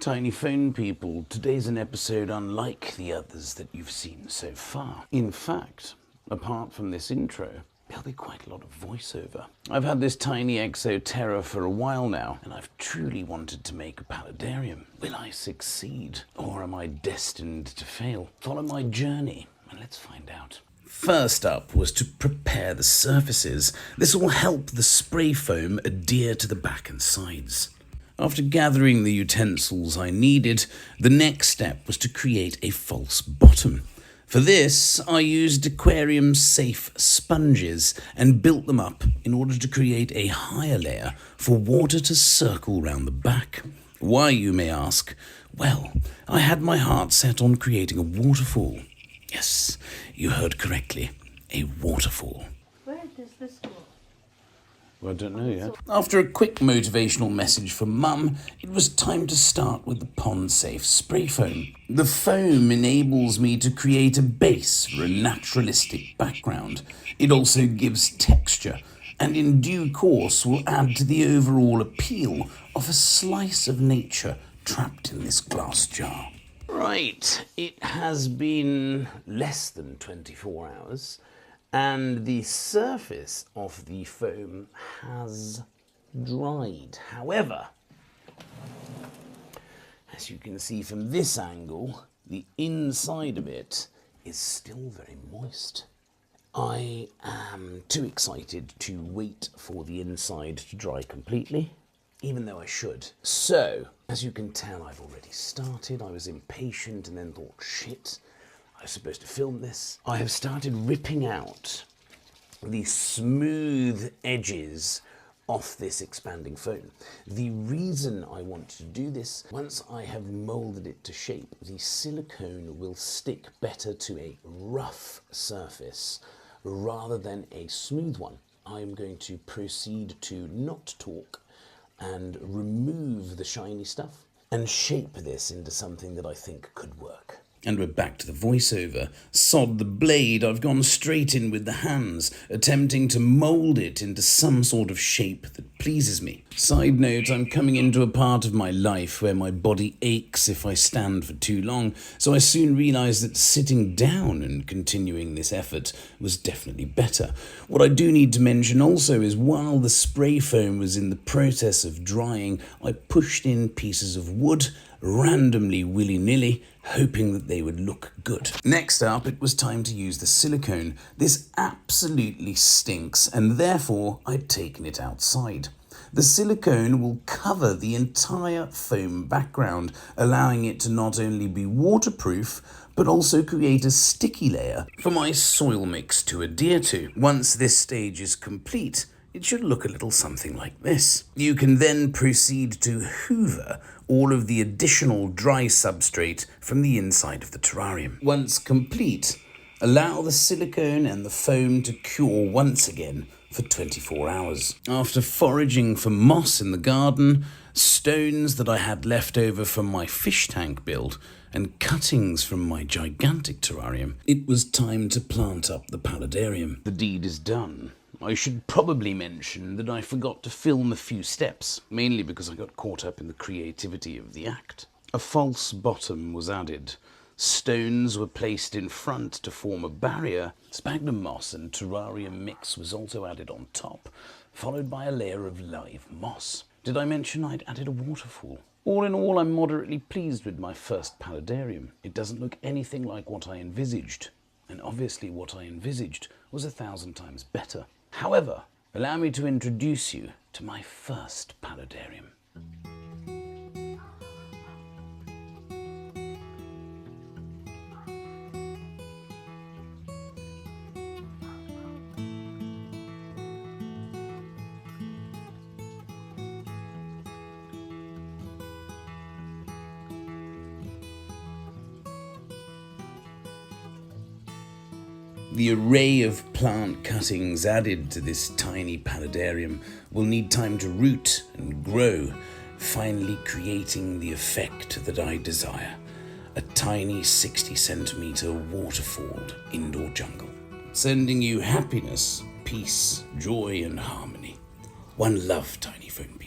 Tiny phone people, today's an episode unlike the others that you've seen so far. In fact, apart from this intro, there'll be quite a lot of voiceover. I've had this tiny exoterra for a while now, and I've truly wanted to make a paludarium. Will I succeed, or am I destined to fail? Follow my journey, and let's find out. First up was to prepare the surfaces. This will help the spray foam adhere to the back and sides. After gathering the utensils I needed, the next step was to create a false bottom. For this, I used aquarium-safe sponges and built them up in order to create a higher layer for water to circle round the back. Why, you may ask? Well, I had my heart set on creating a waterfall. Yes, you heard correctly, a waterfall. Where does this go? Well, I don't know yet. After a quick motivational message from Mum, it was time to start with the pond-safe spray foam. The foam enables me to create a base for a naturalistic background. It also gives texture, and in due course will add to the overall appeal of a slice of nature trapped in this glass jar. Right, it has been less than 24 hours. And the surface of the foam has dried. However, as you can see from this angle, the inside of it is still very moist. I am too excited to wait for the inside to dry completely, even though I should. So, as you can tell, I've already started. I was impatient and then thought, shit, I was supposed to film this. I have started ripping out the smooth edges off this expanding foam. The reason I want to do this, once I have molded it to shape, the silicone will stick better to a rough surface rather than a smooth one. I am going to proceed to not talk and remove the shiny stuff and shape this into something that I think could work. And we're back to the voiceover. Sod the blade, I've gone straight in with the hands, attempting to mould it into some sort of shape that pleases me. Side note, I'm coming into a part of my life where my body aches if I stand for too long, so I soon realised that sitting down and continuing this effort was definitely better. What I do need to mention also is while the spray foam was in the process of drying, I pushed in pieces of wood, randomly willy-nilly, hoping that they would look good. Next up, it was time to use the silicone. This absolutely stinks, and therefore I'd taken it outside. The silicone will cover the entire foam background, allowing it to not only be waterproof, but also create a sticky layer for my soil mix to adhere to. Once this stage is complete, it should look a little something like this. You can then proceed to hoover all of the additional dry substrate from the inside of the terrarium. Once complete, allow the silicone and the foam to cure once again for 24 hours. After foraging for moss in the garden, stones that I had left over from my fish tank build, and cuttings from my gigantic terrarium, it was time to plant up the paludarium. The deed is done. I should probably mention that I forgot to film a few steps, mainly because I got caught up in the creativity of the act. A false bottom was added. Stones were placed in front to form a barrier. Sphagnum moss and terrarium mix was also added on top, followed by a layer of live moss. Did I mention I'd added a waterfall? All in all, I'm moderately pleased with my first paludarium. It doesn't look anything like what I envisaged, and obviously what I envisaged was 1,000 times better. However, allow me to introduce you to my first paludarium. The array of plant cuttings added to this tiny paludarium will need time to root and grow, finally creating the effect that I desire. A tiny 60-centimeter waterfalled indoor jungle, sending you happiness, peace, joy and harmony. One love, tiny phone